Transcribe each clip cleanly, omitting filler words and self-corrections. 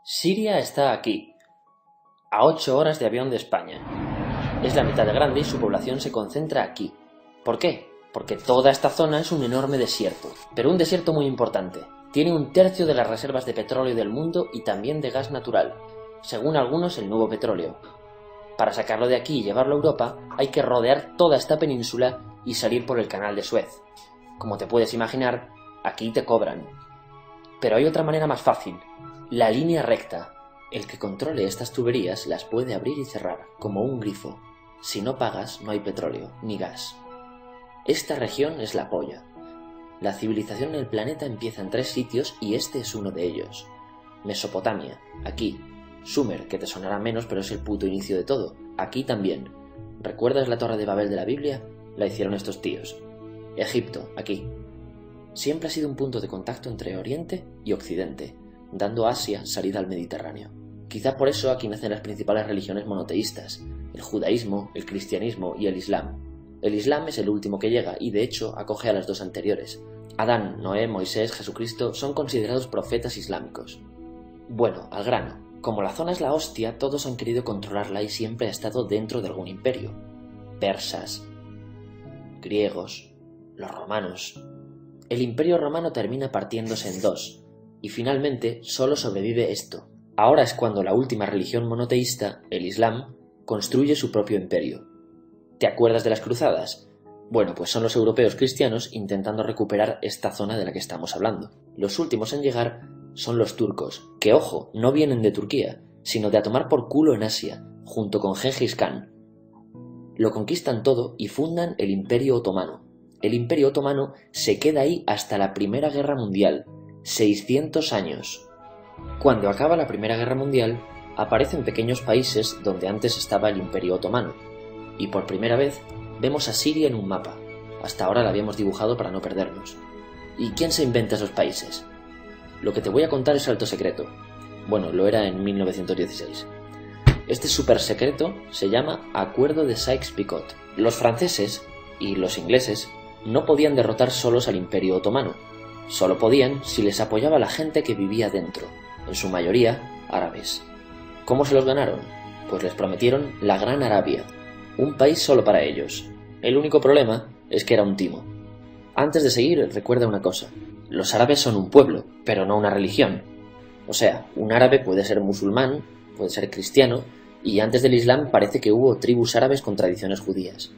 Siria está aquí, a 8 horas de avión de España. Es la mitad de grande y su población se concentra aquí. ¿Por qué? Porque toda esta zona es un enorme desierto, pero un desierto muy importante. Tiene un tercio de las reservas de petróleo del mundo y también de gas natural, según algunos el nuevo petróleo. Para sacarlo de aquí y llevarlo a Europa, hay que rodear toda esta península y salir por el canal de Suez. Como te puedes imaginar, aquí te cobran. Pero hay otra manera más fácil, la línea recta. El que controle estas tuberías las puede abrir y cerrar, como un grifo. Si no pagas, no hay petróleo, ni gas. Esta región es la polla. La civilización en el planeta empieza en 3 sitios y este es uno de ellos. Mesopotamia, aquí. Sumer, que te sonará menos, pero es el puto inicio de todo. Aquí también. ¿Recuerdas la Torre de Babel de la Biblia? La hicieron estos tíos. Egipto, aquí. Siempre ha sido un punto de contacto entre Oriente y Occidente, dando a Asia salida al Mediterráneo. Quizá por eso aquí nacen las principales religiones monoteístas, el judaísmo, el cristianismo y el islam. El islam es el último que llega y de hecho acoge a las dos anteriores. Adán, Noé, Moisés, Jesucristo son considerados profetas islámicos. Bueno, al grano. Como la zona es la hostia, todos han querido controlarla y siempre ha estado dentro de algún imperio. Persas, griegos, los romanos. El imperio romano termina partiéndose en dos, y finalmente solo sobrevive esto. Ahora es cuando la última religión monoteísta, el Islam, construye su propio imperio. ¿Te acuerdas de las cruzadas? Bueno, pues son los europeos cristianos intentando recuperar esta zona de la que estamos hablando. Los últimos en llegar son los turcos, que ojo, no vienen de Turquía, sino de a tomar por culo en Asia, junto con Gengis Khan. Lo conquistan todo y fundan el Imperio Otomano. El Imperio Otomano se queda ahí hasta la Primera Guerra Mundial, 600 años. Cuando acaba la Primera Guerra Mundial, aparecen pequeños países donde antes estaba el Imperio Otomano, y por primera vez vemos a Siria en un mapa. Hasta ahora la habíamos dibujado para no perdernos. ¿Y quién se inventa esos países? Lo que te voy a contar es alto secreto. Bueno, lo era en 1916. Este súper secreto se llama Acuerdo de Sykes-Picot. Los franceses y los ingleses no podían derrotar solos al Imperio Otomano. Solo podían si les apoyaba la gente que vivía dentro, en su mayoría árabes. ¿Cómo se los ganaron? Pues les prometieron la Gran Arabia, un país solo para ellos. El único problema es que era un timo. Antes de seguir, recuerda una cosa. Los árabes son un pueblo, pero no una religión. O sea, un árabe puede ser musulmán, puede ser cristiano, y antes del Islam parece que hubo tribus árabes con tradiciones judías.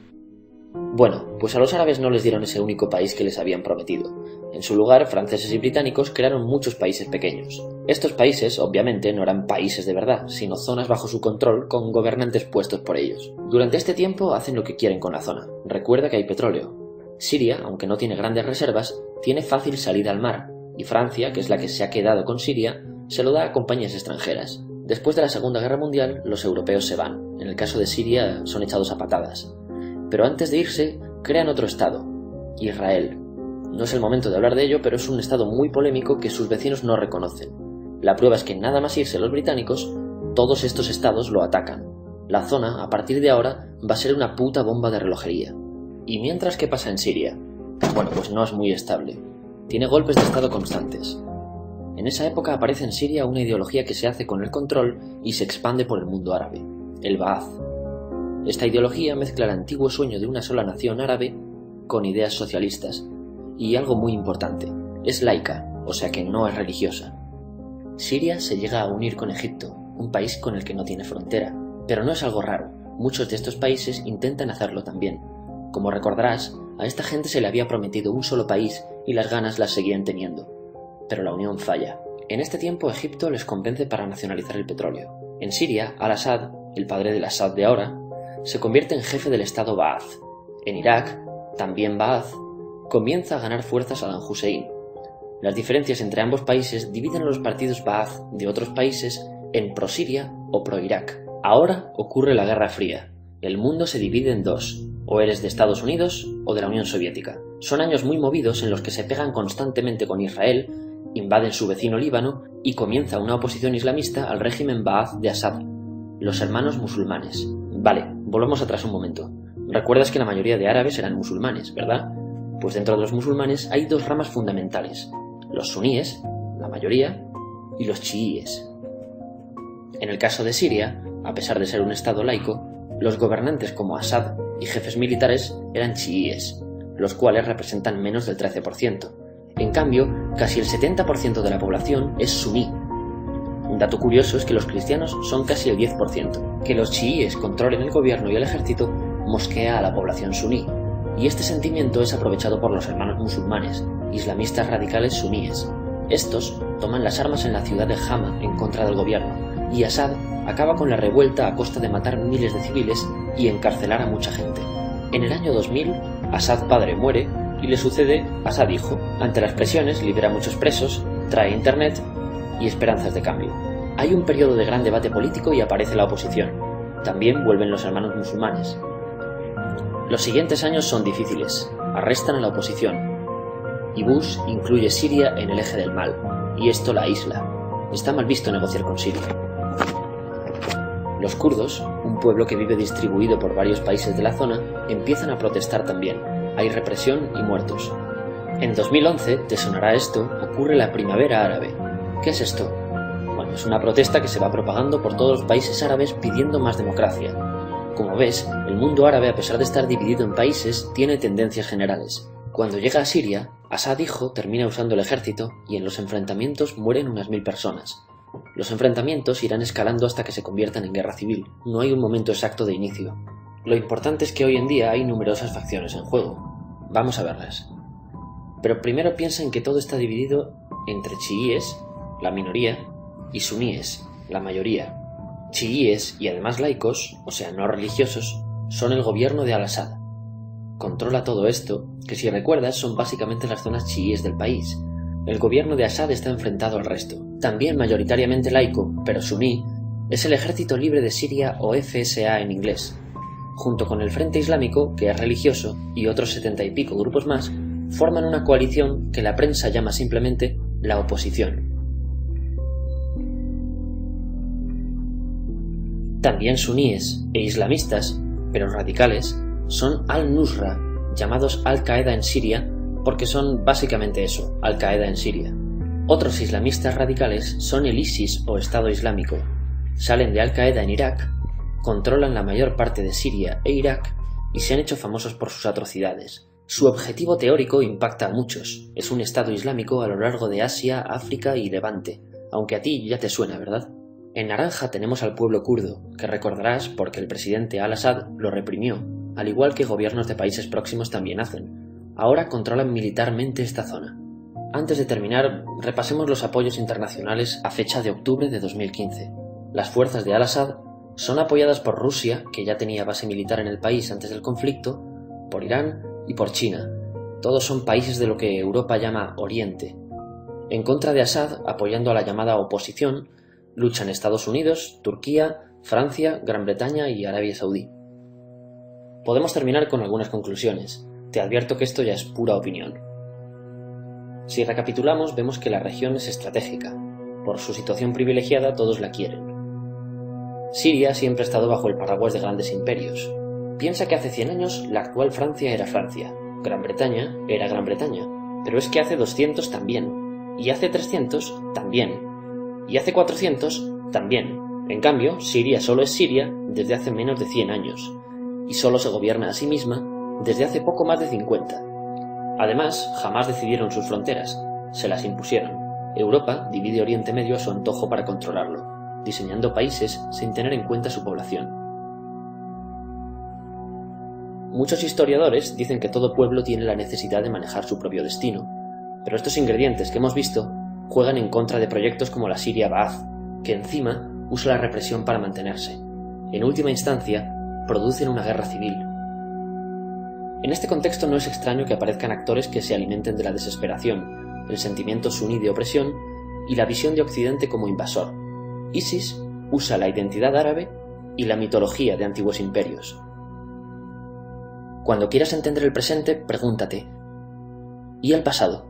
Bueno, pues a los árabes no les dieron ese único país que les habían prometido. En su lugar, franceses y británicos crearon muchos países pequeños. Estos países, obviamente, no eran países de verdad, sino zonas bajo su control con gobernantes puestos por ellos. Durante este tiempo hacen lo que quieren con la zona. Recuerda que hay petróleo. Siria, aunque no tiene grandes reservas, tiene fácil salida al mar, y Francia, que es la que se ha quedado con Siria, se lo da a compañías extranjeras. Después de la Segunda Guerra Mundial, los europeos se van. En el caso de Siria, son echados a patadas. Pero antes de irse, crean otro estado, Israel. No es el momento de hablar de ello, pero es un estado muy polémico que sus vecinos no reconocen. La prueba es que nada más irse los británicos, todos estos estados lo atacan. La zona, a partir de ahora, va a ser una puta bomba de relojería. ¿Y mientras qué pasa en Siria? Bueno, pues no es muy estable. Tiene golpes de estado constantes. En esa época aparece en Siria una ideología que se hace con el control y se expande por el mundo árabe, el Ba'ath. Esta ideología mezcla el antiguo sueño de una sola nación árabe con ideas socialistas. Y algo muy importante, es laica, o sea que no es religiosa. Siria se llega a unir con Egipto, un país con el que no tiene frontera, pero no es algo raro, muchos de estos países intentan hacerlo también. Como recordarás, a esta gente se le había prometido un solo país y las ganas las seguían teniendo. Pero la unión falla. En este tiempo Egipto les convence para nacionalizar el petróleo. En Siria, Al-Assad, el padre del Assad de ahora, se convierte en jefe del estado Ba'ath. En Irak, también Ba'ath, comienza a ganar fuerza Saddam Hussein. Las diferencias entre ambos países dividen a los partidos Ba'ath de otros países en pro-Siria o pro-Irak. Ahora ocurre la Guerra Fría. El mundo se divide en dos, o eres de Estados Unidos o de la Unión Soviética. Son años muy movidos en los que se pegan constantemente con Israel, invaden su vecino Líbano y comienza una oposición islamista al régimen Ba'ath de Assad, los hermanos musulmanes. Vale, volvamos atrás un momento. Recuerdas que la mayoría de árabes eran musulmanes, ¿verdad? Pues dentro de los musulmanes hay dos ramas fundamentales, los suníes, la mayoría, y los chiíes. En el caso de Siria, a pesar de ser un estado laico, los gobernantes como Assad y jefes militares eran chiíes, los cuales representan menos del 13%. En cambio, casi el 70% de la población es suní. Un dato curioso es que los cristianos son casi el 10%. Que los chiíes controlen el gobierno y el ejército mosquea a la población suní, y este sentimiento es aprovechado por los hermanos musulmanes, islamistas radicales suníes. Estos toman las armas en la ciudad de Hama en contra del gobierno, y Assad acaba con la revuelta a costa de matar miles de civiles y encarcelar a mucha gente. En el año 2000, Assad padre muere y le sucede Assad hijo. Ante las presiones libera a muchos presos, trae internet y esperanzas de cambio. Hay un periodo de gran debate político y aparece la oposición. También vuelven los hermanos musulmanes. Los siguientes años son difíciles. Arrestan a la oposición. Y Bush incluye Siria en el eje del mal, y esto la aísla. Está mal visto negociar con Siria. Los kurdos, un pueblo que vive distribuido por varios países de la zona, empiezan a protestar también. Hay represión y muertos. En 2011, te sonará esto, ocurre la Primavera Árabe. ¿Qué es esto? Bueno, es una protesta que se va propagando por todos los países árabes pidiendo más democracia. Como ves, el mundo árabe, a pesar de estar dividido en países, tiene tendencias generales. Cuando llega a Siria, Assad hijo termina usando el ejército y en los enfrentamientos mueren unas 1000 personas. Los enfrentamientos irán escalando hasta que se conviertan en guerra civil. No hay un momento exacto de inicio. Lo importante es que hoy en día hay numerosas facciones en juego. Vamos a verlas. Pero primero piensa en que todo está dividido entre chiíes, la minoría, y suníes, la mayoría. Chiíes y además laicos, o sea no religiosos, son el gobierno de Al-Assad. Controla todo esto, que si recuerdas son básicamente las zonas chiíes del país. El gobierno de Assad está enfrentado al resto. También mayoritariamente laico, pero suní, es el Ejército Libre de Siria o FSA en inglés. Junto con el Frente Islámico, que es religioso, y otros 70 y pico grupos más, forman una coalición que la prensa llama simplemente la oposición. También suníes e islamistas, pero radicales, son Al-Nusra, llamados Al-Qaeda en Siria, porque son básicamente eso, Al-Qaeda en Siria. Otros islamistas radicales son el ISIS o Estado Islámico. Salen de Al-Qaeda en Irak, controlan la mayor parte de Siria e Irak y se han hecho famosos por sus atrocidades. Su objetivo teórico impacta a muchos. Es un Estado Islámico a lo largo de Asia, África y Levante, aunque a ti ya te suena, ¿verdad? En naranja tenemos al pueblo kurdo, que recordarás porque el presidente Al-Assad lo reprimió, al igual que gobiernos de países próximos también hacen. Ahora controlan militarmente esta zona. Antes de terminar, repasemos los apoyos internacionales a fecha de octubre de 2015. Las fuerzas de Al-Assad son apoyadas por Rusia, que ya tenía base militar en el país antes del conflicto, por Irán y por China. Todos son países de lo que Europa llama Oriente. En contra de Assad, apoyando a la llamada oposición, luchan Estados Unidos, Turquía, Francia, Gran Bretaña y Arabia Saudí. Podemos terminar con algunas conclusiones. Te advierto que esto ya es pura opinión. Si recapitulamos, vemos que la región es estratégica. Por su situación privilegiada, todos la quieren. Siria siempre ha estado bajo el paraguas de grandes imperios. Piensa que hace 100 años la actual Francia era Francia, Gran Bretaña era Gran Bretaña, pero es que hace 200 también, y hace 300 también, y hace 400 también. En cambio, Siria solo es Siria desde hace menos de 100 años, y solo se gobierna a sí misma desde hace poco más de 50. Además, jamás decidieron sus fronteras, se las impusieron. Europa divide Oriente Medio a su antojo para controlarlo, diseñando países sin tener en cuenta su población. Muchos historiadores dicen que todo pueblo tiene la necesidad de manejar su propio destino, pero estos ingredientes que hemos visto juegan en contra de proyectos como la Siria Ba'ath, que encima usa la represión para mantenerse. En última instancia, producen una guerra civil. En este contexto no es extraño que aparezcan actores que se alimenten de la desesperación, el sentimiento suní de opresión y la visión de Occidente como invasor. ISIS usa la identidad árabe y la mitología de antiguos imperios. Cuando quieras entender el presente, pregúntate: ¿y el pasado?